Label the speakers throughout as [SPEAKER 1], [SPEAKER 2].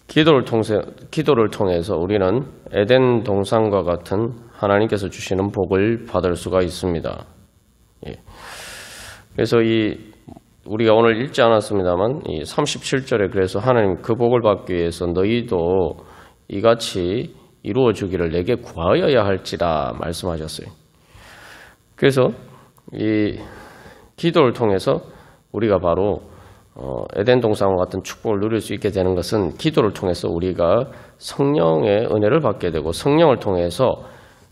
[SPEAKER 1] 기도를 통해서 우리는 에덴 동산과 같은 하나님께서 주시는 복을 받을 수가 있습니다. 예. 그래서 우리가 오늘 읽지 않았습니다만 이 37절에 그래서 하나님 그 복을 받기 위해서 너희도 이같이 이루어 주기를 내게 구하여야 할지라 말씀하셨어요. 그래서 이 기도를 통해서 우리가 바로 에덴 동산과 같은 축복을 누릴 수 있게 되는 것은 기도를 통해서 우리가 성령의 은혜를 받게 되고 성령을 통해서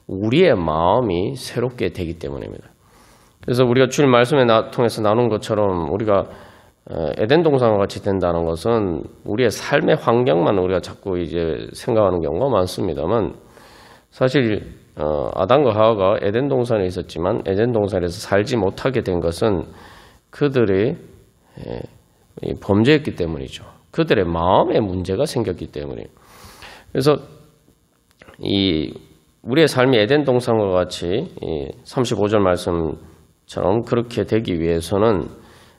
[SPEAKER 1] 우리의 마음이 새롭게 되기 때문입니다. 그래서 우리가 주일 말씀에 통해서 나눈 것처럼 우리가 에덴 동산과 같이 된다는 것은 우리의 삶의 환경만 우리가 자꾸 이제 생각하는 경우가 많습니다만 사실 아담과 하와가 에덴 동산에 있었지만 에덴 동산에서 살지 못하게 된 것은 그들이 범죄했기 때문이죠. 그들의 마음에 문제가 생겼기 때문이에요. 그래서 우리의 삶이 에덴 동산과 같이 35절 말씀처럼 그렇게 되기 위해서는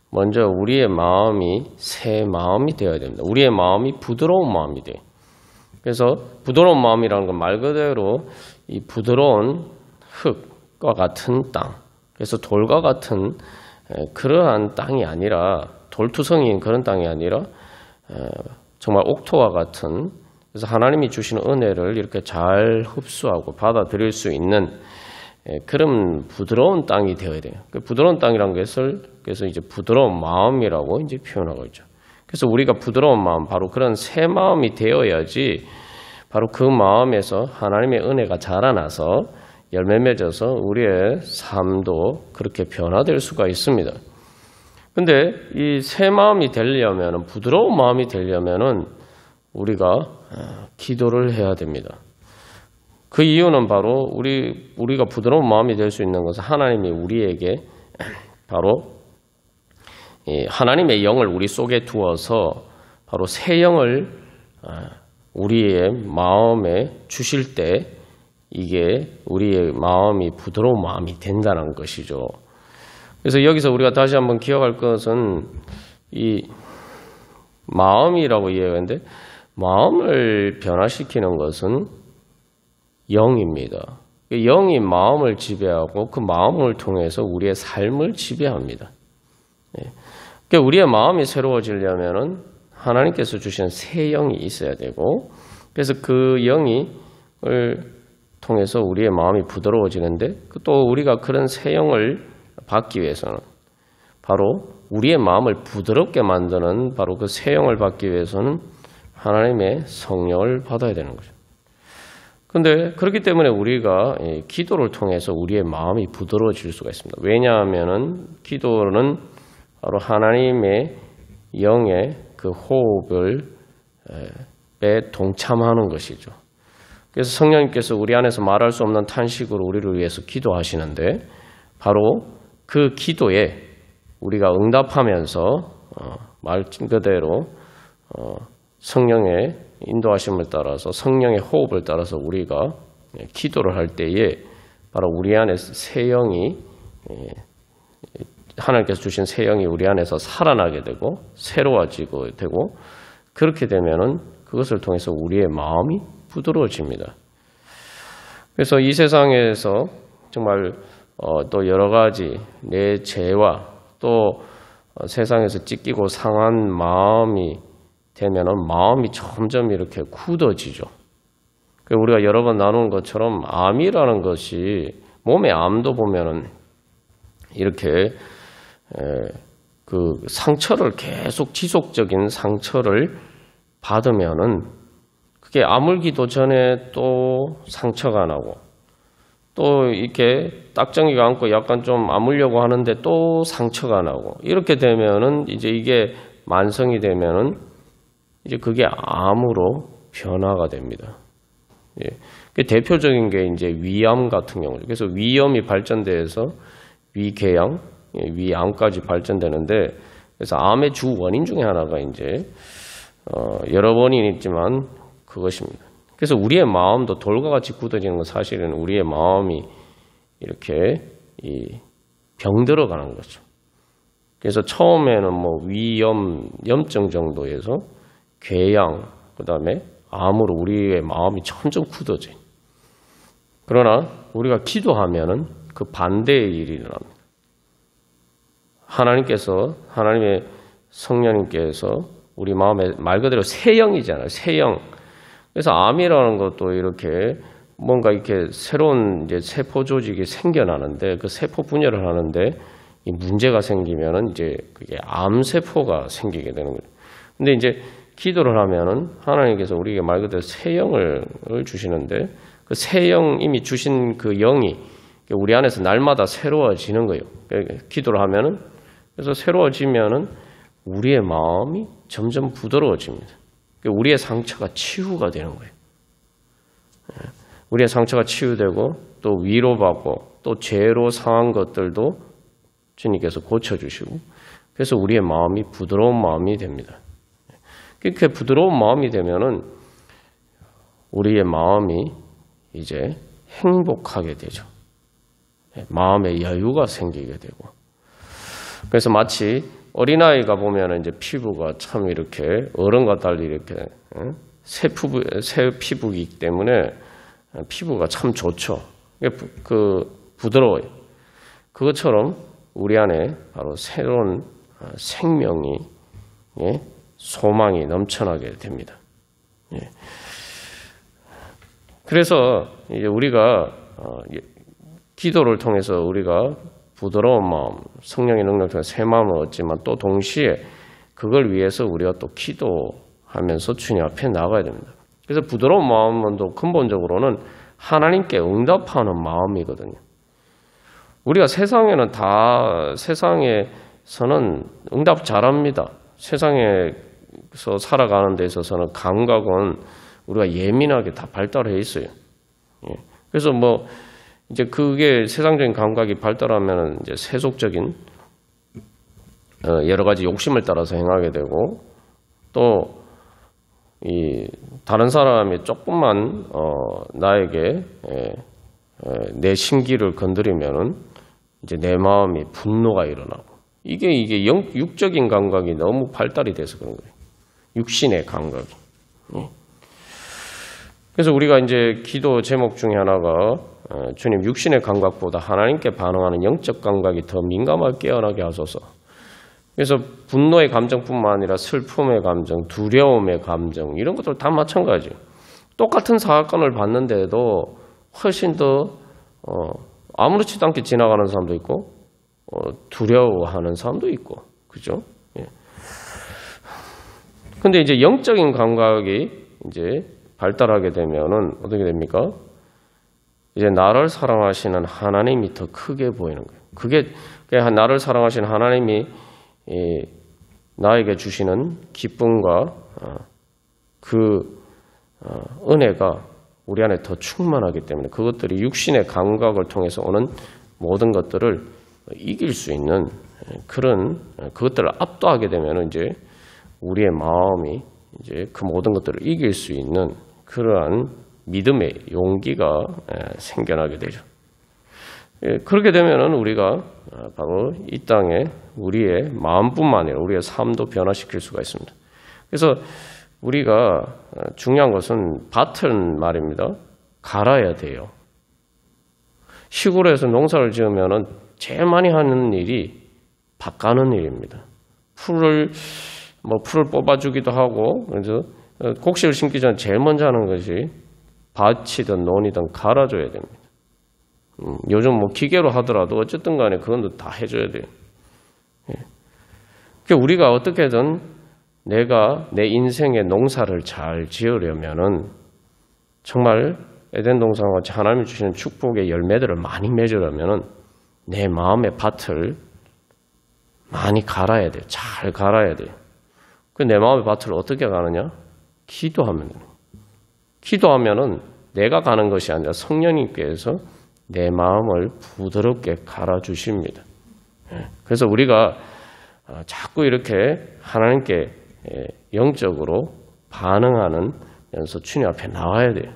[SPEAKER 1] 먼저 우리의 마음이 새 마음이 되어야 됩니다. 우리의 마음이 부드러운 마음이 돼요. 그래서 부드러운 마음이라는 건 말 그대로 이 부드러운 흙과 같은 땅, 그래서 돌과 같은 그러한 땅이 아니라 돌투성이인 그런 땅이 아니라 정말 옥토와 같은, 그래서 하나님이 주시는 은혜를 이렇게 잘 흡수하고 받아들일 수 있는 그런 부드러운 땅이 되어야 돼요. 그 부드러운 땅이라는 것을 그래서 이제 부드러운 마음이라고 이제 표현하고 있죠. 그래서 우리가 부드러운 마음, 바로 그런 새 마음이 되어야지 바로 그 마음에서 하나님의 은혜가 자라나서 열매 맺어서 우리의 삶도 그렇게 변화될 수가 있습니다. 근데 이 새 마음이 되려면, 부드러운 마음이 되려면은 우리가 기도를 해야 됩니다. 그 이유는 바로 우리가 부드러운 마음이 될 수 있는 것은 하나님이 우리에게 바로 하나님의 영을 우리 속에 두어서 바로 새 영을 우리의 마음에 주실 때 이게 우리의 마음이 부드러운 마음이 된다는 것이죠. 그래서 여기서 우리가 다시 한번 기억할 것은 이 마음이라고 이해하는데 마음을 변화시키는 것은 영입니다. 영이 마음을 지배하고 그 마음을 통해서 우리의 삶을 지배합니다. 그러니까 우리의 마음이 새로워지려면은 하나님께서 주신 새 영이 있어야 되고, 그래서 그 영을 통해서 우리의 마음이 부드러워지는데 또 우리가 그런 새 영을 받기 위해서는 바로 우리의 마음을 부드럽게 만드는 바로 그 새 영을 받기 위해서는 하나님의 성령을 받아야 되는 거죠. 그런데 그렇기 때문에 우리가 기도를 통해서 우리의 마음이 부드러워질 수가 있습니다. 왜냐하면은 기도는 바로 하나님의 영의 그 호흡에 동참하는 것이죠. 그래서 성령님께서 우리 안에서 말할 수 없는 탄식으로 우리를 위해서 기도하시는데 바로 그 기도에 우리가 응답하면서 말 그대로 성령의 인도하심을 따라서 성령의 호흡을 따라서 우리가 기도를 할 때에 바로 우리 안에 새 영이 하나님께서 주신 새 영이 우리 안에서 살아나게 되고 새로워지고 되고 그렇게 되면은 그것을 통해서 우리의 마음이 부드러워집니다. 그래서 이 세상에서 정말 또 여러 가지 내 죄와 또 세상에서 찢기고 상한 마음이 되면은 마음이 점점 이렇게 굳어지죠. 우리가 여러 번 나눈 것처럼 암이라는 것이 몸의 암도 보면은 이렇게 그 상처를 계속 지속적인 상처를 받으면은 그게 아물기도 전에 또 상처가 나고 또 이렇게 딱정이가 않고 약간 좀 아물려고 하는데 또 상처가 나고 이렇게 되면은 이제 이게 만성이 되면은 이제 그게 암으로 변화가 됩니다. 예. 그 대표적인 게 이제 위암 같은 경우죠. 그래서 위염이 발전돼서 위궤양, 위암까지 발전되는데 그래서 암의 주 원인 중에 하나가 이제 여러 원인이 있지만 그것입니다. 그래서 우리의 마음도 돌과 같이 굳어지는 건 사실은 우리의 마음이 이렇게 병들어가는 거죠. 그래서 처음에는 뭐 염증 정도에서 궤양, 그 다음에 암으로 우리의 마음이 점점 굳어져. 그러나 우리가 기도하면은 그 반대의 일이 일어납니다. 하나님의 성령님께서 우리 마음에 말 그대로 새 영이잖아요. 새 영. 그래서 암이라는 것도 이렇게 뭔가 이렇게 새로운 이제 세포 조직이 생겨나는데 그 세포 분열을 하는데 이 문제가 생기면은 이제 그게 암세포가 생기게 되는 거예요. 근데 이제 기도를 하면은 하나님께서 우리에게 말 그대로 새 영을 주시는데 그 새 영 이미 주신 그 영이 우리 안에서 날마다 새로워지는 거예요. 기도를 하면은 그래서 새로워지면은 우리의 마음이 점점 부드러워집니다. 우리의 상처가 치유가 되는 거예요. 우리의 상처가 치유되고 또 위로받고 또 죄로 상한 것들도 주님께서 고쳐주시고 그래서 우리의 마음이 부드러운 마음이 됩니다. 그렇게 부드러운 마음이 되면은 우리의 마음이 이제 행복하게 되죠. 마음의 여유가 생기게 되고 그래서 마치 어린아이가 보면 이제 피부가 참 이렇게 어른과 달리 이렇게 새 피부이기 때문에 피부가 참 좋죠. 부드러워요. 그것처럼 우리 안에 바로 새로운 생명이 소망이 넘쳐나게 됩니다. 그래서 이제 우리가 기도를 통해서 우리가 부드러운 마음, 성령의 능력을 통해 새 마음을 얻지만 또 동시에 그걸 위해서 우리가 또 기도하면서 주님 앞에 나가야 됩니다. 그래서 부드러운 마음은 또 근본적으로는 하나님께 응답하는 마음이거든요. 우리가 세상에서는 응답 잘합니다. 세상에서 살아가는 데 있어서는 감각은 우리가 예민하게 다 발달해 있어요. 그래서 이제 그게 세상적인 감각이 발달하면 이제 세속적인 여러 가지 욕심을 따라서 행하게 되고 또 이 다른 사람이 조금만 나에게 내 신기를 건드리면은 이제 내 마음이 분노가 일어나고 이게 육적인 감각이 너무 발달이 돼서 그런 거예요. 육신의 감각이. 그래서 우리가 이제 기도 제목 중에 하나가 주님 육신의 감각보다 하나님께 반응하는 영적 감각이 더 민감하게 깨어나게 하소서. 그래서 분노의 감정뿐만 아니라 슬픔의 감정, 두려움의 감정 이런 것들 다 마찬가지예요. 똑같은 사건을 봤는데도 훨씬 더 아무렇지도 않게 지나가는 사람도 있고 두려워하는 사람도 있고 그죠? 근데 이제 영적인 감각이 이제 발달하게 되면은 어떻게 됩니까? 이제 나를 사랑하시는 하나님이 더 크게 보이는 거예요. 그게 나를 사랑하시는 하나님이 나에게 주시는 기쁨과 은혜가 우리 안에 더 충만하기 때문에 그것들이 육신의 감각을 통해서 오는 모든 것들을 이길 수 있는 그런 그것들을 압도하게 되면 이제 우리의 마음이 이제 그 모든 것들을 이길 수 있는 그러한 믿음의 용기가 생겨나게 되죠. 그렇게 되면은 우리가 바로 이 땅에 우리의 마음뿐만 아니라 우리의 삶도 변화시킬 수가 있습니다. 그래서 우리가 중요한 것은 밭은 말입니다. 갈아야 돼요. 시골에서 농사를 지으면은 제일 많이 하는 일이 밭 가는 일입니다. 풀을 뽑아주기도 하고 그래서 곡식을 심기 전에 제일 먼저 하는 것이 밭이든 논이든 갈아줘야 됩니다. 요즘 기계로 하더라도 어쨌든 간에 그건 다 해줘야 돼요. 그러니까 우리가 어떻게든 내가 내 인생의 농사를 잘 지으려면은 정말 에덴 동산과 같이 하나님이 주시는 축복의 열매들을 많이 맺으려면은 내 마음의 밭을 많이 갈아야 돼요. 잘 갈아야 돼요. 그 내 마음의 밭을 어떻게 가느냐? 기도하면 돼요. 기도하면은 내가 가는 것이 아니라 성령님께서 내 마음을 부드럽게 갈아주십니다. 그래서 우리가 자꾸 이렇게 하나님께 영적으로 반응하면서 주님 앞에 나와야 돼요.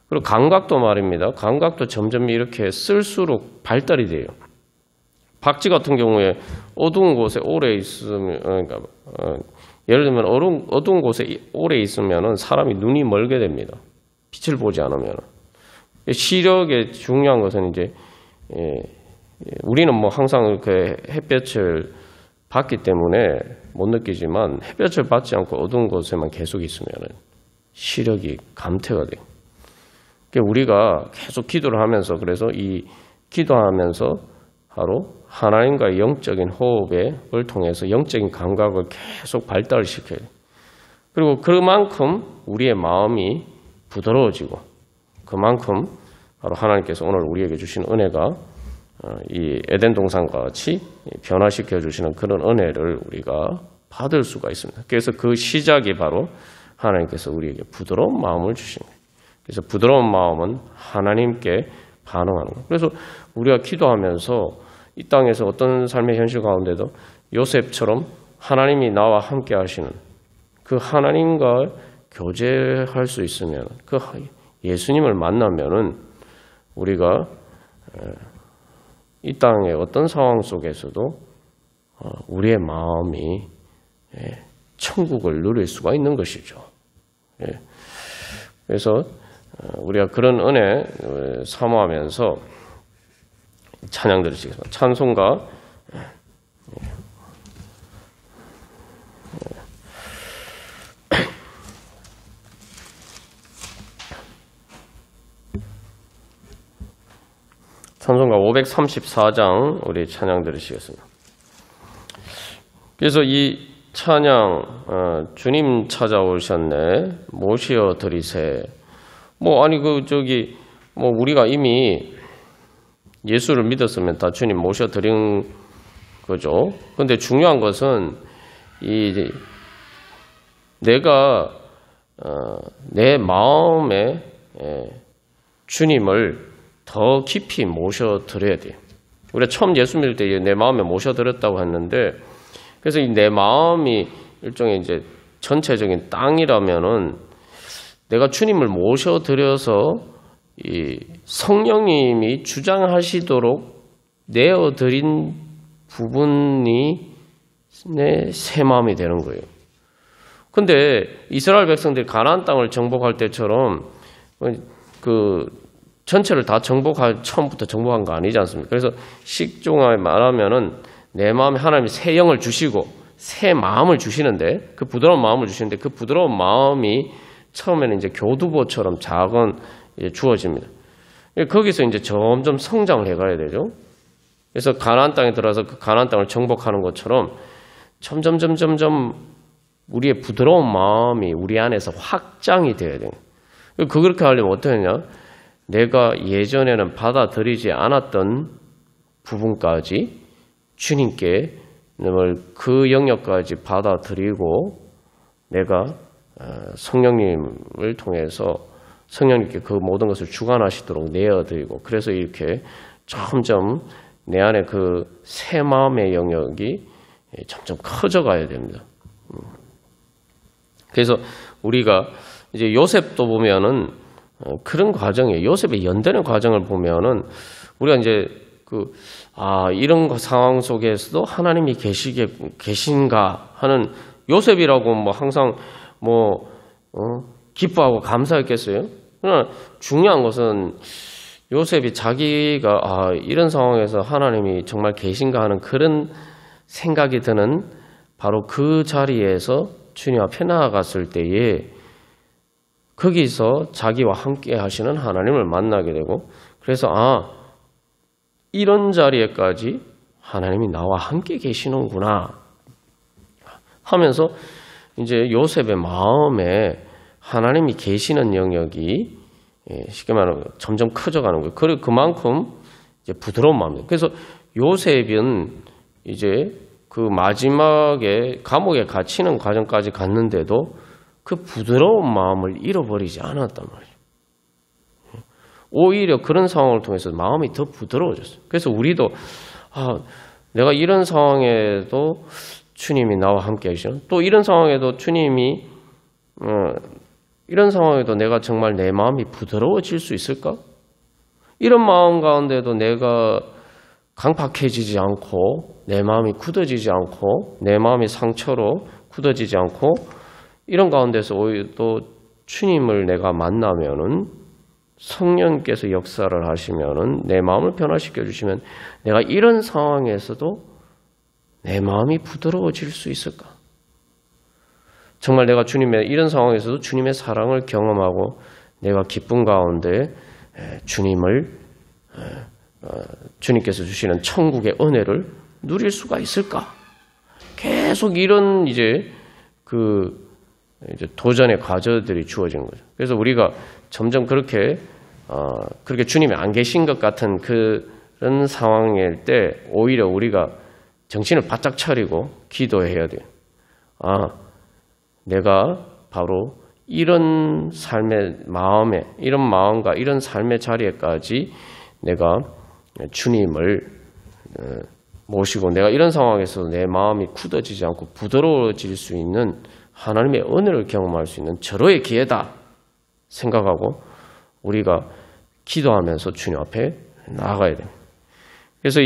[SPEAKER 1] 그리고 감각도 말입니다. 감각도 점점 이렇게 쓸수록 발달이 돼요. 박쥐 같은 경우에 어두운 곳에 오래 있으면, 그러니까 예를 들면 어두운 곳에 오래 있으면 사람이 눈이 멀게 됩니다. 빛을 보지 않으면. 시력의 중요한 것은 이제 우리는 뭐 항상 그 햇볕을 받기 때문에 못 느끼지만 햇볕을 받지 않고 어두운 곳에만 계속 있으면 시력이 감퇴가 돼요. 그러니까 우리가 계속 기도를 하면서 그래서 이 기도하면서 바로 하나님과의 영적인 호흡을 통해서 영적인 감각을 계속 발달을 시켜야 돼요. 그리고 그만큼 우리의 마음이 부드러워지고 그만큼 바로 하나님께서 오늘 우리에게 주신 은혜가 이 에덴 동산과 같이 변화시켜 주시는 그런 은혜를 우리가 받을 수가 있습니다. 그래서 그 시작이 바로 하나님께서 우리에게 부드러운 마음을 주신 거예요. 그래서 부드러운 마음은 하나님께 반응하는 거예요. 그래서 우리가 기도하면서 이 땅에서 어떤 삶의 현실 가운데도 요셉처럼 하나님이 나와 함께 하시는 그 하나님과 교제할 수 있으면 그 예수님을 만나면은 우리가 이 땅의 어떤 상황 속에서도 우리의 마음이 천국을 누릴 수가 있는 것이죠. 그래서 우리가 그런 은혜 사모하면서 찬양 드리시겠습니다. 찬송가 534장 우리 찬양 들으시겠습니다. 그래서 이 찬양 주님 찾아오셨네 모시어 드리세. 우리가 이미 예수를 믿었으면 다 주님 모셔 드린 거죠. 근데 중요한 것은 내가 내 마음에 주님을 더 깊이 모셔드려야 돼요. 우리가 처음 예수 믿을 때 내 마음에 모셔드렸다고 했는데, 그래서 이 내 마음이 일종의 이제 전체적인 땅이라면은 내가 주님을 모셔드려서 이 성령님이 주장하시도록 내어드린 부분이 내 새 마음이 되는 거예요. 근데 이스라엘 백성들이 가나안 땅을 정복할 때처럼 그 전체를 다 처음부터 정복한 거 아니지 않습니까? 그래서 식종하에 말하면은 내 마음에 하나님이 새 영을 주시고 새 마음을 주시는데 그 부드러운 마음을 주시는데 그 부드러운 마음이 처음에는 이제 교두보처럼 작은 주어집니다. 거기서 이제 점점 성장을 해가야 되죠. 그래서 가나안 땅에 들어가서 그 가나안 땅을 정복하는 것처럼 점점 우리의 부드러운 마음이 우리 안에서 확장이 돼야 돼요. 그렇게 하려면 어떻게 하냐? 내가 예전에는 받아들이지 않았던 부분까지 주님께 그 영역까지 받아들이고 내가 성령님을 통해서 성령님께 그 모든 것을 주관하시도록 내어드리고 그래서 이렇게 점점 내 안에 그 새 마음의 영역이 점점 커져가야 됩니다. 그래서 우리가 이제 요셉도 보면은 그런 과정이에요. 요셉의 연대는 과정을 보면은 우리가 이제 이런 상황 속에서도 하나님이 계신가 하는 요셉이라고 항상 기뻐하고 감사했겠어요. 그러나 중요한 것은 요셉이 자기가 이런 상황에서 하나님이 정말 계신가 하는 그런 생각이 드는 바로 그 자리에서 주님 앞에 나아갔을 때에 거기서 자기와 함께 하시는 하나님을 만나게 되고 그래서 이런 자리에까지 하나님이 나와 함께 계시는구나 하면서 이제 요셉의 마음에 하나님이 계시는 영역이 쉽게 말하면 점점 커져가는 거예요. 그리고 그만큼 이제 부드러운 마음이에요. 그래서 요셉은 이제 그 마지막에 감옥에 갇히는 과정까지 갔는데도 그 부드러운 마음을 잃어버리지 않았단 말이에요. 오히려 그런 상황을 통해서 마음이 더 부드러워졌어요. 그래서 우리도 내가 이런 상황에도 주님이 나와 함께 하시는 또 이런 상황에도 주님이 이런 상황에도 내가 정말 내 마음이 부드러워질 수 있을까? 이런 마음 가운데도 내가 강팍해지지 않고 내 마음이 굳어지지 않고 내 마음이 상처로 굳어지지 않고 이런 가운데서 오히려 또 주님을 내가 만나면은 성령께서 역사를 하시면은 내 마음을 변화시켜 주시면 내가 이런 상황에서도 내 마음이 부드러워질 수 있을까? 정말 내가 주님의 이런 상황에서도 주님의 사랑을 경험하고 내가 기쁨 가운데 주님께서 주시는 천국의 은혜를 누릴 수가 있을까? 계속 이런 이제 도전의 과제들이 주어지는 거죠. 그래서 우리가 점점 그렇게 주님이 안 계신 것 같은 그런 상황일 때 오히려 우리가 정신을 바짝 차리고 기도해야 돼요. 내가 바로 이런 삶의 이런 마음과 이런 삶의 자리에까지 내가 주님을 모시고 내가 이런 상황에서 내 마음이 굳어지지 않고 부드러워질 수 있는 하나님의 은혜를 경험할 수 있는 절호의 기회다 생각하고 우리가 기도하면서 주님 앞에 나아가야 됩니다. 그래서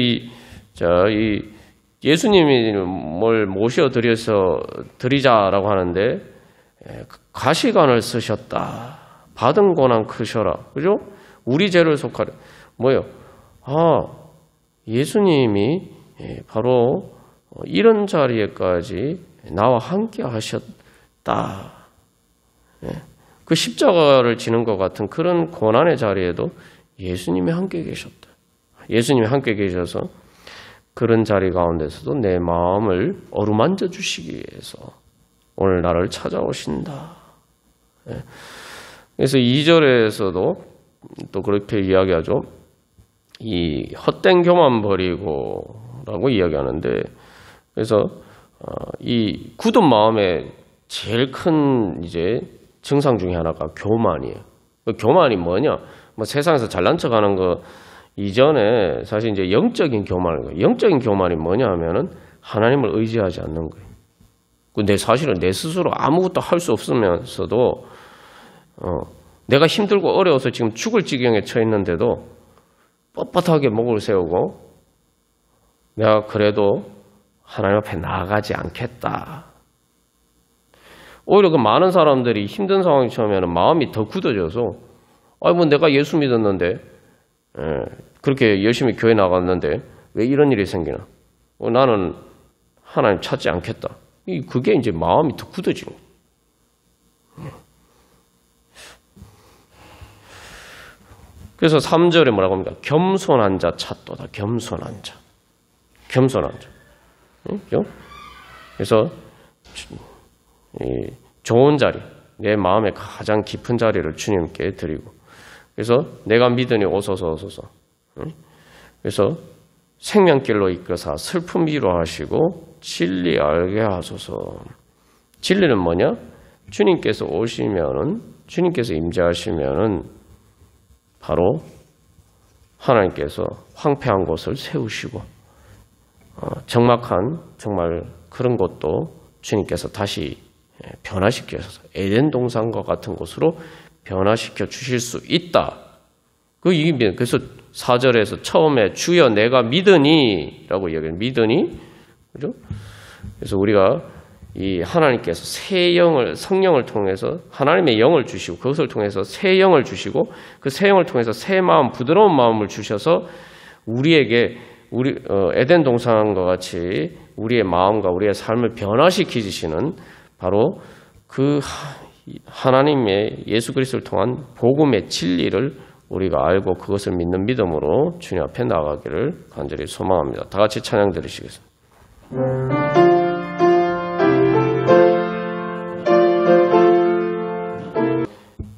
[SPEAKER 1] 예수님이 뭘 모셔 드리자라고 하는데 가시관을 쓰셨다. 받은 고난 크셔라. 그죠? 우리 죄를 속하려. 뭐요? 예수님이 바로 이런 자리에까지 나와 함께 하셨다. 그 십자가를 지는 것 같은 그런 고난의 자리에도 예수님이 함께 계셨다. 예수님이 함께 계셔서 그런 자리 가운데서도 내 마음을 어루만져 주시기 위해서 오늘 나를 찾아오신다. 그래서 2절에서도 또 그렇게 이야기하죠. 이 헛된 교만 버리고 라고 이야기하는데 그래서 이 굳은 마음의 제일 큰 이제 증상 중에 하나가 교만이에요. 교만이 뭐냐? 뭐 세상에서 잘난 척하는 거 이전에 사실 이제 영적인 교만이에요. 영적인 교만이 뭐냐 하면은 하나님을 의지하지 않는 거예요. 사실은 내 스스로 아무것도 할 수 없으면서도 내가 힘들고 어려워서 지금 죽을 지경에 처해 있는데도 뻣뻣하게 목을 세우고 내가 그래도 하나님 앞에 나아가지 않겠다. 오히려 그 많은 사람들이 힘든 상황이 처음에는 마음이 더 굳어져서 내가 예수 믿었는데 그렇게 열심히 교회 나갔는데 왜 이런 일이 생기나? 나는 하나님 찾지 않겠다. 그게 이제 마음이 더 굳어지는 거예요. 그래서 3절에 뭐라고 합니까? 겸손한 자 찾도다. 겸손한 자. 겸손한 자. 그죠? 그래서 좋은 자리, 내 마음의 가장 깊은 자리를 주님께 드리고 그래서 내가 믿으니 오소서. 그래서 생명길로 이끄사 슬픔 위로하시고 진리 알게 하소서. 진리는 뭐냐? 주님께서 오시면은 주님께서 임재하시면은 바로 하나님께서 황폐한 곳을 세우시고 적막한 정말 그런 곳도 주님께서 다시 변화시켜서 에덴 동산과 같은 곳으로 변화시켜 주실 수 있다. 그래서 4절에서 처음에 주여 내가 믿으니 라고 이야기해요. 믿으니. 그죠? 그래서 우리가 이 하나님께서 성령을 통해서 하나님의 영을 주시고 그것을 통해서 새 영을 주시고 그 새 영을 통해서 새 마음, 부드러운 마음을 주셔서 우리에게 에덴 동산과 같이 우리의 마음과 우리의 삶을 변화시키시는 바로 그 하나님의 예수 그리스도를 통한 복음의 진리를 우리가 알고 그것을 믿는 믿음으로 주님 앞에 나가기를 간절히 소망합니다. 다 같이 찬양 드리시겠습니다.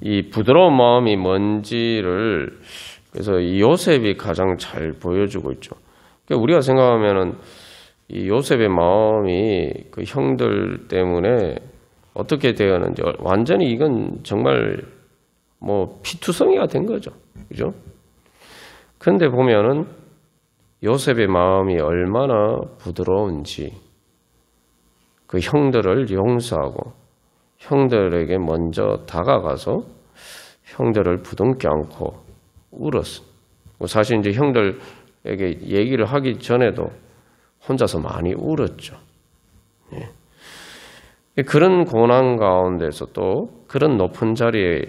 [SPEAKER 1] 이 부드러운 마음이 뭔지를 그래서 이 요셉이 가장 잘 보여주고 있죠. 그러니까 우리가 생각하면은 이 요셉의 마음이 그 형들 때문에 어떻게 되었는지 완전히 이건 정말 피투성이가 된 거죠. 그죠? 그런데 보면은 요셉의 마음이 얼마나 부드러운지 그 형들을 용서하고 형들에게 먼저 다가가서 형들을 부둥켜 안고 울었어. 사실 이제 형들에게 얘기를 하기 전에도 혼자서 많이 울었죠. 예. 그런 고난 가운데서 또 그런 높은 자리에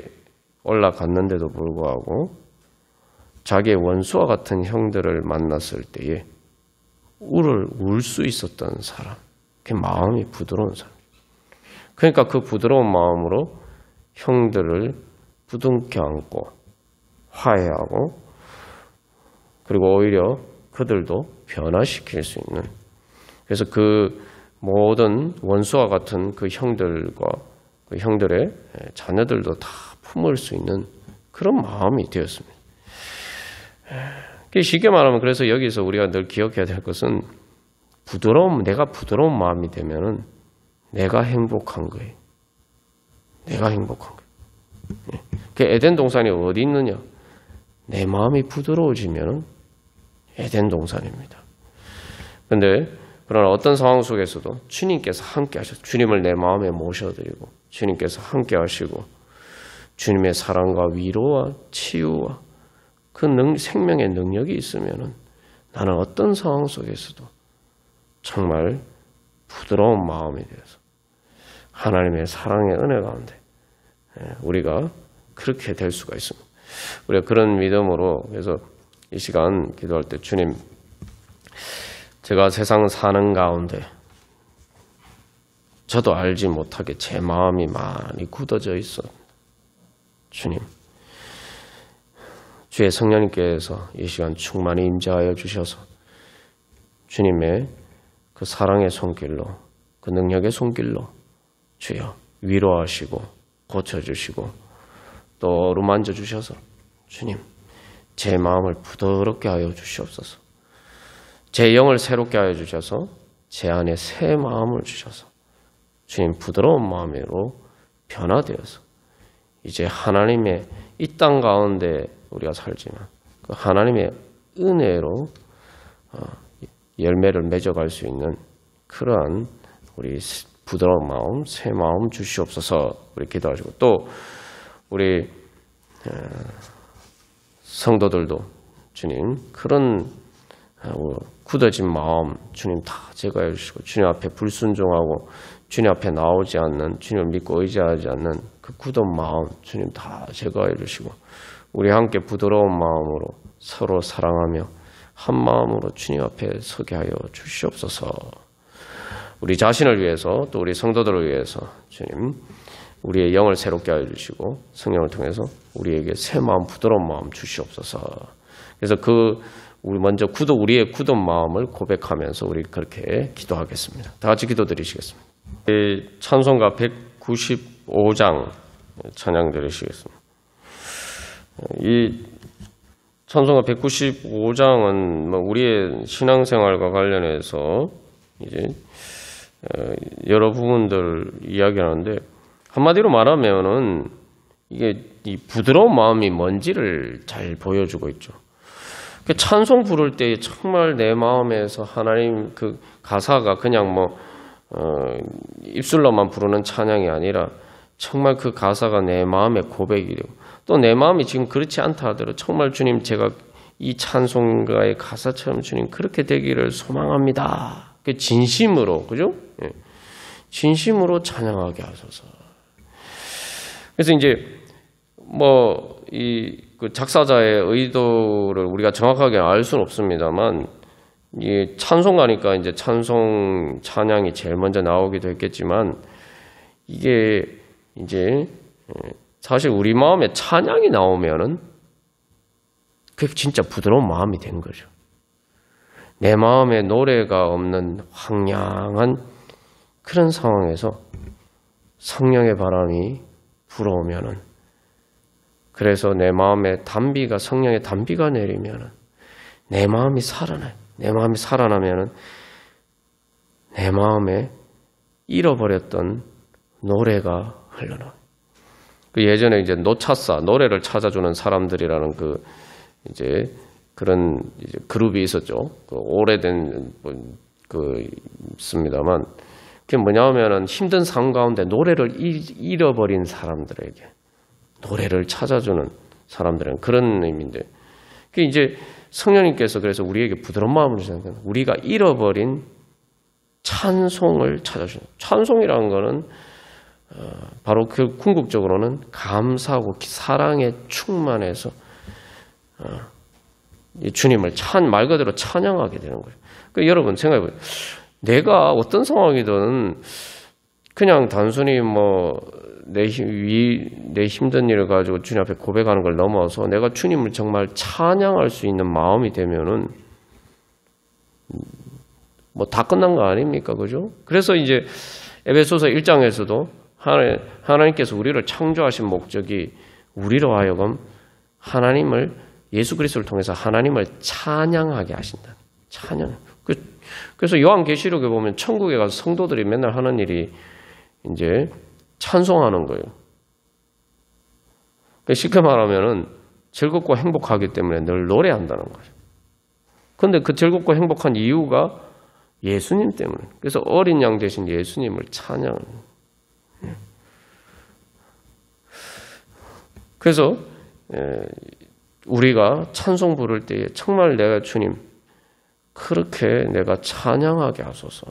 [SPEAKER 1] 올라갔는데도 불구하고 자기의 원수와 같은 형들을 만났을 때에 울 수 있었던 사람, 그 마음이 부드러운 사람. 그러니까 그 부드러운 마음으로 형들을 부둥켜 안고 화해하고 그리고 오히려 그들도 변화시킬 수 있는, 그래서 그 모든 원수와 같은 그 형들과 그 형들의 자녀들도 다 품을 수 있는 그런 마음이 되었습니다. 쉽게 말하면 그래서 여기서 우리가 늘 기억해야 될 것은 내가 부드러운 마음이 되면은 내가 행복한 거예요. 내가 행복한 거예요. 그 에덴 동산이 어디 있느냐? 내 마음이 부드러워지면은 에덴 동산입니다. 그러나 어떤 상황 속에서도 주님께서 함께 하셔서 주님을 내 마음에 모셔드리고 주님께서 함께 하시고 주님의 사랑과 위로와 치유와 그 생명의 능력이 있으면은 나는 어떤 상황 속에서도 정말 부드러운 마음이 되어서 하나님의 사랑의 은혜 가운데 우리가 그렇게 될 수가 있습니다. 우리가 그런 믿음으로, 그래서 이 시간 기도할 때 주님, 제가 세상 사는 가운데 저도 알지 못하게 제 마음이 많이 굳어져 있어. 주님, 주의 성령님께서 이 시간 충만히 임재하여 주셔서 주님의 그 사랑의 손길로, 그 능력의 손길로 주여 위로하시고 고쳐주시고 또 어루만져 주셔서 주님, 제 마음을 부드럽게 하여 주시옵소서. 제 영을 새롭게 하여 주셔서 제 안에 새 마음을 주셔서 주님 부드러운 마음으로 변화되어서 이제 하나님의 이 땅 가운데 우리가 살지만 그 하나님의 은혜로 열매를 맺어갈 수 있는 그러한 우리 부드러운 마음, 새 마음 주시옵소서. 우리 기도하시고 또 우리 성도들도 주님 그런 굳어진 마음 주님 다 제거해 주시고 주님 앞에 불순종하고 주님 앞에 나오지 않는, 주님을 믿고 의지하지 않는 그 굳은 마음 주님 다 제거해 주시고 우리 함께 부드러운 마음으로 서로 사랑하며 한 마음으로 주님 앞에 서게 하여 주시옵소서. 우리 자신을 위해서 또 우리 성도들을 위해서 주님 우리의 영을 새롭게 하여 주시고 성령을 통해서 우리에게 새 마음, 부드러운 마음 주시옵소서. 그래서 우리 먼저 우리의 굳은 마음을 고백하면서 우리 그렇게 기도하겠습니다. 다 같이 기도드리시겠습니다. 찬송가 195장 찬양 드리시겠습니다. 이 찬송가 195장은 우리의 신앙생활과 관련해서 이제 여러 부분들 이야기하는데 한마디로 말하면은 이게 이 부드러운 마음이 뭔지를 잘 보여주고 있죠. 찬송 부를 때 정말 내 마음에서 하나님 그 가사가 그냥 입술로만 부르는 찬양이 아니라 정말 그 가사가 내 마음의 고백이 되고 또 내 마음이 지금 그렇지 않다 하더라도 정말 주님 제가 이 찬송가의 가사처럼 주님 그렇게 되기를 소망합니다. 그 진심으로, 그죠? 진심으로 찬양하게 하소서. 그래서 이제 그 작사자의 의도를 우리가 정확하게 알 수는 없습니다만 이 찬송가니까 이제 찬양이 제일 먼저 나오기도 했겠지만 이게 이제 사실 우리 마음에 찬양이 나오면은 그게 진짜 부드러운 마음이 된 거죠. 내 마음에 노래가 없는 황량한 그런 상황에서 성령의 바람이 불어오면은, 그래서 내 마음에 성령의 단비가 내리면은 내 마음이 살아나요. 내 마음이 살아나면은 내 마음에 잃어버렸던 노래가 흘러나요. 그 예전에 이제 노래를 찾아주는 사람들이라는 그런 그룹이 있었죠. 오래된 있습니다만 그게 뭐냐면은 힘든 상황 가운데 노래를 잃어버린 사람들에게 노래를 찾아주는 사람들은 그런 의미인데, 그게 이제 성령님께서 그래서 우리에게 부드러운 마음을 주시는 거예요. 우리가 잃어버린 찬송을 찾아주는. 찬송이라는 거는 바로 그 궁극적으로는 감사하고 사랑에 충만해서 이 주님을 말 그대로 찬양하게 되는 거예요. 그러니까 여러분 생각해보세요. 내가 어떤 상황이든 그냥 단순히 내 힘든 일을 가지고 주님 앞에 고백하는 걸 넘어서 내가 주님을 정말 찬양할 수 있는 마음이 되면은 다 끝난 거 아닙니까? 그죠? 그래서 이제 에베소서 1장에서도 하나님께서 우리를 창조하신 목적이 우리로 하여금 하나님을 예수 그리스도를 통해서 하나님을 찬양하게 하신다. 찬양. 그래서 요한계시록에 보면 천국에 가서 성도들이 맨날 하는 일이 이제 찬송하는 거예요. 쉽게 말하면은 즐겁고 행복하기 때문에 늘 노래한다는 거죠. 그런데 그 즐겁고 행복한 이유가 예수님 때문에. 그래서 어린 양 대신 예수님을 찬양하는. 그래서 우리가 찬송 부를 때에 정말 내가 주님 그렇게 내가 찬양하게 하소서.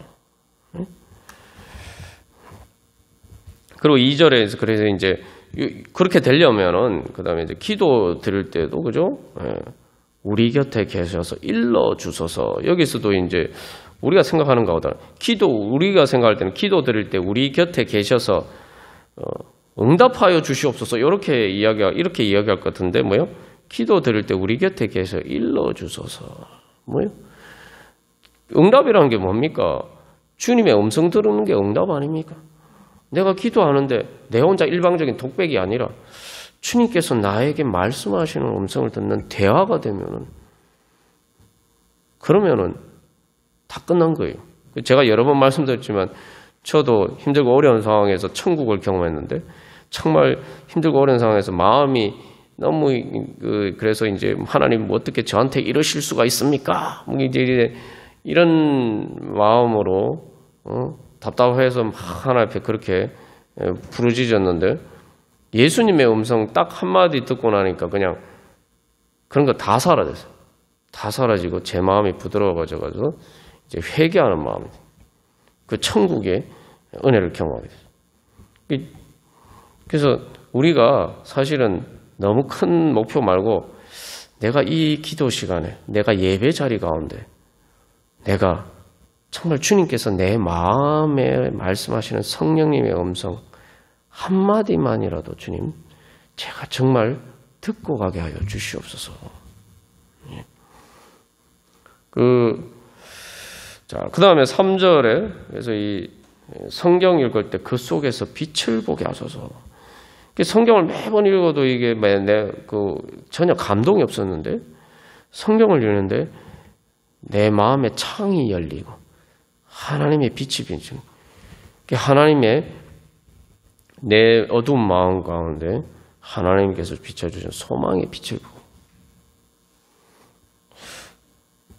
[SPEAKER 1] 그리고 2절에서 그래서 이제 그렇게 되려면은 그다음에 이제 기도 드릴 때도 그죠? 우리 곁에 계셔서 일러 주소서. 여기서도 이제 우리가 생각하는 것보다 우리가 생각할 때는 기도 드릴 때 우리 곁에 계셔서 응답하여 주시옵소서. 이렇게 이야기할 것 같은데 뭐요? 기도 드릴 때 우리 곁에 계셔 일러 주소서. 뭐요? 응답이라는 게 뭡니까? 주님의 음성 들으는 게 응답 아닙니까? 내가 기도하는데 내 혼자 일방적인 독백이 아니라 주님께서 나에게 말씀하시는 음성을 듣는 대화가 되면은 그러면은 다 끝난 거예요. 제가 여러 번 말씀드렸지만 저도 힘들고 어려운 상황에서 천국을 경험했는데 정말 힘들고 어려운 상황에서 마음이 너무 그래서 이제 하나님 어떻게 저한테 이러실 수가 있습니까? 이제 이런 마음으로 답답해서 막 하나님 앞에 그렇게 부르짖었는데 예수님의 음성 딱 한마디 듣고 나니까 그냥 그런 거 다 사라졌어요. 다 사라지고 제 마음이 부드러워져가지고 이제 회개하는 마음이 그 천국의 은혜를 경험하게 됐어요. 그래서 우리가 사실은 너무 큰 목표 말고 내가 이 기도 시간에 내가 예배 자리 가운데 내가 정말 주님께서 내 마음에 말씀하시는 성령님의 음성 한마디만이라도 주님 제가 정말 듣고 가게 하여 주시옵소서. 그 다음에 3절에 그래서 이 성경 읽을 때 그 속에서 빛을 보게 하소서. 성경을 매번 읽어도 이게 전혀 감동이 없었는데 성경을 읽는데 내 마음의 창이 열리고 하나님의 빛이 비치고 하나님의 내 어두운 마음 가운데 하나님께서 비춰주신 소망의 빛을 보고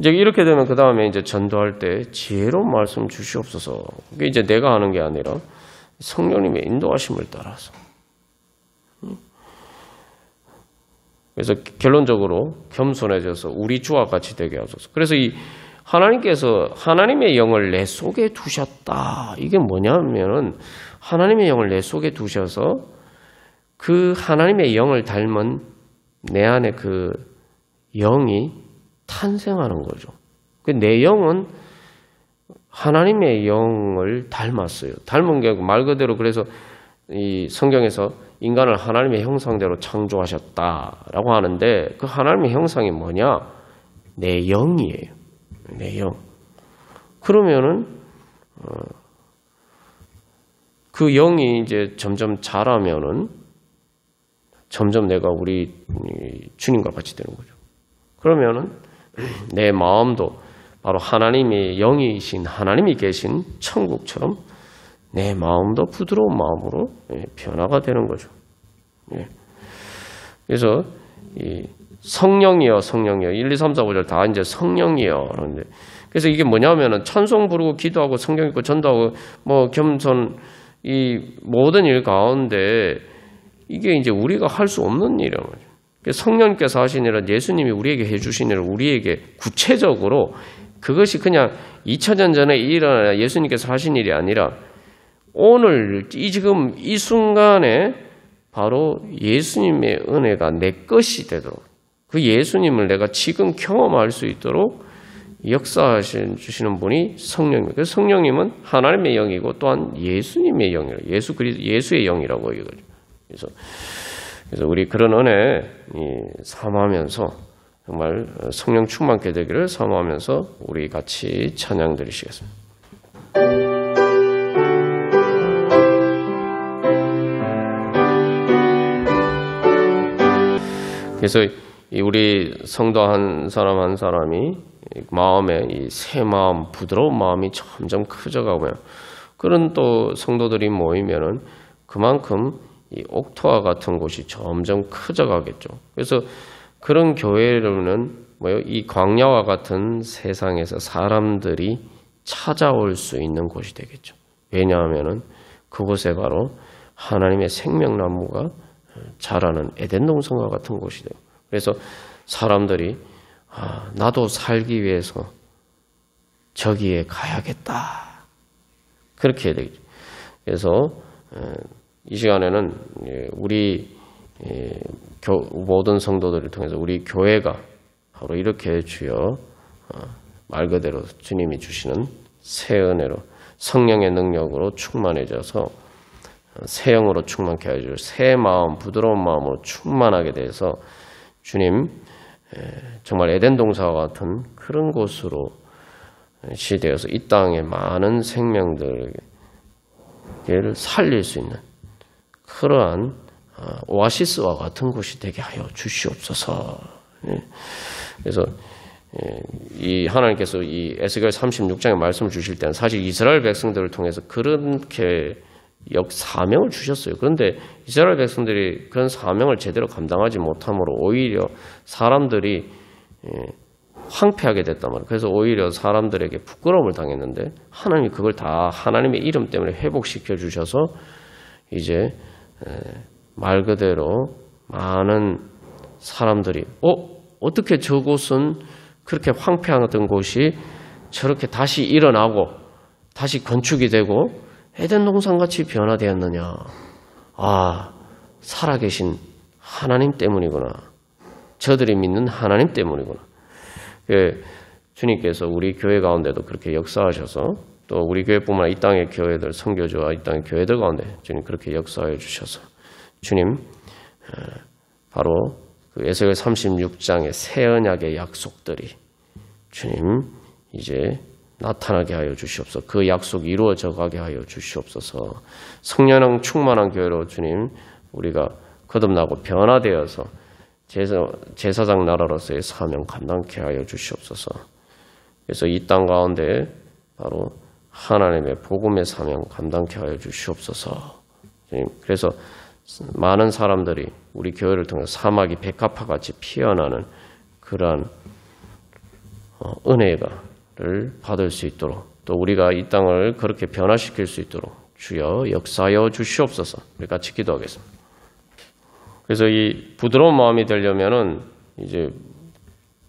[SPEAKER 1] 이제 이렇게 되면 그 다음에 이제 전도할 때 지혜로운 말씀 주시옵소서. 그게 이제 내가 하는 게 아니라 성령님의 인도하심을 따라서. 그래서 결론적으로 겸손해져서 우리 주와 같이 되게 하소서. 그래서 이 하나님께서 하나님의 영을 내 속에 두셨다. 이게 뭐냐면은 하나님의 영을 내 속에 두셔서 그 하나님의 영을 닮은 내 안에 그 영이 탄생하는 거죠. 내 영은 하나님의 영을 닮았어요. 닮은 게 말 그대로 그래서 이 성경에서 인간을 하나님의 형상대로 창조하셨다라고 하는데 그 하나님의 형상이 뭐냐? 내 영이에요. 내 영. 그러면은 그 영이 이제 점점 자라면은 점점 내가 우리 주님과 같이 되는 거죠. 그러면은 내 마음도 바로 하나님의 영이신 하나님이 계신 천국처럼 내 마음도 부드러운 마음으로 변화가 되는 거죠. 그래서 이 성령이여 1, 2, 3, 4, 5절 다 이제 성령이여 그런데 그래서 이게 뭐냐면은 찬송 부르고 기도하고 성경 읽고 전도하고 겸손 이 모든 일 가운데 이게 이제 우리가 할 수 없는 일이란 말이에요. 성령님께서 하신 일은 예수님이 우리에게 해주신 일을 우리에게 구체적으로 그것이 그냥 2000년 전에 일어나 예수님께서 하신 일이 아니라 오늘 지금 이 순간에 바로 예수님의 은혜가 내 것이 되도록 그 예수님을 내가 지금 경험할 수 있도록 역사하시는 분이 성령입니다. 그래서 성령님은 하나님의 영이고 또한 예수님의 영이라 예수의 영이라고 얘기하죠. 그래서 우리 그런 은혜 사모하면서 정말 성령 충만케 되기를 사모하면서 우리 같이 찬양 드리시겠습니다. 그래서 우리 성도 한 사람 한 사람이 마음에 이 새 마음, 부드러운 마음이 점점 커져가고요. 그런 또 성도들이 모이면은 그만큼 이 옥토와 같은 곳이 점점 커져가겠죠. 그래서 그런 교회로는 이 광야와 같은 세상에서 사람들이 찾아올 수 있는 곳이 되겠죠. 왜냐하면은 그곳에 바로 하나님의 생명나무가 자라는 에덴 동산과 같은 곳이 돼요. 그래서 사람들이 나도 살기 위해서 저기에 가야겠다. 그렇게 되겠죠. 그래서 이 시간에는 우리 모든 성도들을 통해서 우리 교회가 바로 이렇게 주여 말 그대로 주님이 주시는 새 은혜로 성령의 능력으로 충만해져서 새 영으로 충만케 하여 새 마음, 부드러운 마음으로 충만하게 돼서 주님 정말 에덴 동산과 같은 그런 곳으로 시되어서 이 땅의 많은 생명들을 살릴 수 있는 그러한 오아시스와 같은 곳이 되게 하여 주시옵소서. 그래서 이 하나님께서 이 에스겔 36장에 말씀을 주실 때는 사실 이스라엘 백성들을 통해서 그렇게 사명을 주셨어요. 그런데 이스라엘 백성들이 그런 사명을 제대로 감당하지 못함으로 오히려 사람들이 황폐하게 됐단 말이에요. 그래서 오히려 사람들에게 부끄러움을 당했는데 하나님이 그걸 다 하나님의 이름 때문에 회복시켜 주셔서 이제 말 그대로 많은 사람들이 어떻게 저곳은 그렇게 황폐하던 곳이 저렇게 다시 일어나고 다시 건축이 되고 에덴 동산같이 변화되었느냐. 살아계신 하나님 때문이구나. 저들이 믿는 하나님 때문이구나. 주님께서 우리 교회 가운데도 그렇게 역사하셔서 또 우리 교회뿐만 아니라 이 땅의 교회들, 선교주와 이 땅의 교회들 가운데 주님 그렇게 역사해 주셔서 주님 바로 그 에스겔 36장의 새 언약의 약속들이 주님 이제 나타나게 하여 주시옵소서. 그 약속이 이루어져 가게 하여 주시옵소서. 성령 충만한 교회로 주님 우리가 거듭나고 변화되어서 제사장 나라로서의 사명 감당케 하여 주시옵소서. 그래서 이 땅 가운데 바로 하나님의 복음의 사명 감당케 하여 주시옵소서. 주님, 그래서 많은 사람들이 우리 교회를 통해 사막이 백합화같이 피어나는 그러한 은혜를 받을 수 있도록 또 우리가 이 땅을 그렇게 변화시킬 수 있도록 주여 역사하여 주시옵소서. 우리 같이 기도하겠습니다. 그래서 이 부드러운 마음이 되려면은 이제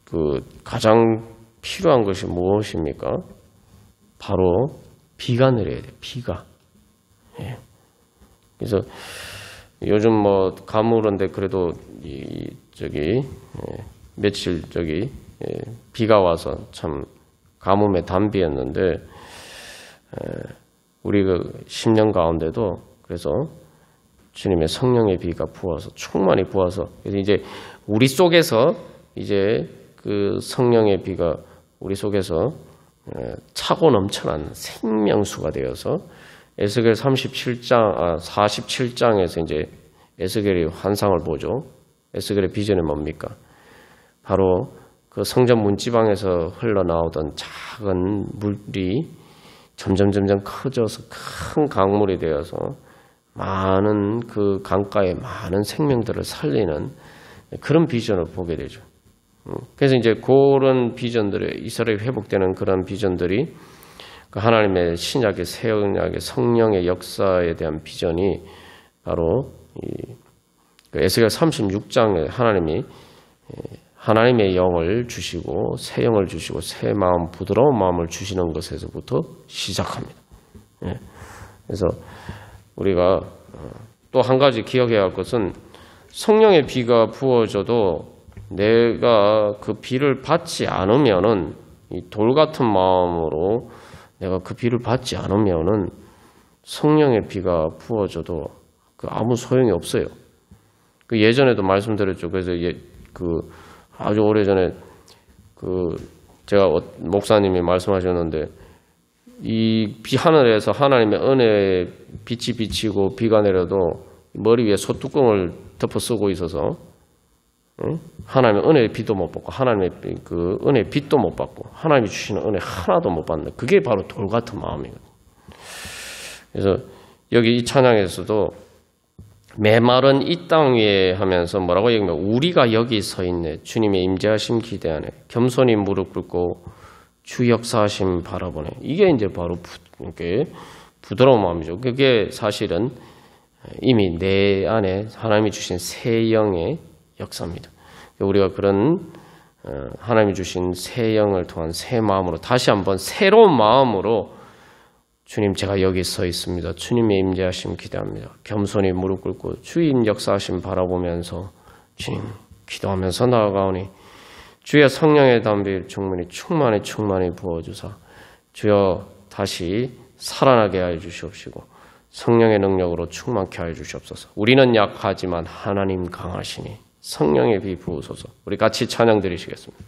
[SPEAKER 1] 그 가장 필요한 것이 무엇입니까? 바로 비가 내려야 돼요. 비가. 예. 그래서 요즘 뭐 가물은데 그래도 며칠 비가 와서 참 가뭄의 단비였는데 우리 그 10년 가운데도 그래서 주님의 성령의 비가 부어서 충만히 부어서 그래서 이제 우리 속에서 이제 그 성령의 비가 우리 속에서 차고 넘쳐나는 생명수가 되어서 에스겔 47장에서 이제 에스겔이 환상을 보죠. 에스겔의 비전이 뭡니까? 바로 그 성전 문지방에서 흘러나오던 작은 물이 점점 커져서 큰 강물이 되어서 많은 그 강가의 많은 생명들을 살리는 그런 비전을 보게 되죠. 그래서 이제 그런 비전들이 이스라엘이 회복되는 그런 비전들이 그 하나님의 신약의 새 언약의 성령의 역사에 대한 비전이 바로 이 에스겔 36장에 하나님이 하나님의 영을 주시고 새 영을 주시고 새 마음, 부드러운 마음을 주시는 것에서부터 시작합니다. 예. 그래서 우리가 또 한 가지 기억해야 할 것은 성령의 비가 부어져도 내가 그 비를 받지 않으면은 이 돌 같은 마음으로 내가 그 비를 받지 않으면은 성령의 비가 부어져도 그 아무 소용이 없어요. 그 예전에도 말씀드렸죠. 그래서 아주 오래전에 제가 목사님이 말씀하셨는데 이 비 하늘에서 하나님의 은혜의 빛이 비치고 비가 내려도 머리 위에 소뚜껑을 덮어 쓰고 있어서 하나님의 은혜의 빛도 못 받고 하나님의 그 은혜의 빛도 못 받고 하나님이 주시는 은혜 하나도 못 받는 그게 바로 돌 같은 마음이거든요. 그래서 여기 이 찬양에서도 메마른 이 땅 위에 하면서 뭐라고 얘기하면 우리가 여기 서 있네. 주님의 임재하심 기대하네. 겸손히 무릎 꿇고 주 역사하심 바라보네. 이게 이제 바로 부드러운 마음이죠. 그게 사실은 이미 내 안에 하나님이 주신 새 영의 역사입니다. 우리가 그런 하나님이 주신 새 영을 통한 새 마음으로 다시 한번 새로운 마음으로 주님 제가 여기 서 있습니다. 주님의 임재하심 기대합니다. 겸손히 무릎 꿇고 주의 역사하심 바라보면서 주님 기도하면서 나아가오니 주의 성령의 담비 충만히 부어주사 주여 다시 살아나게 하여 주시옵시고 성령의 능력으로 충만케 하여 주시옵소서. 우리는 약하지만 하나님 강하시니 성령의 비 부으소서. 우리 같이 찬양 드리시겠습니다.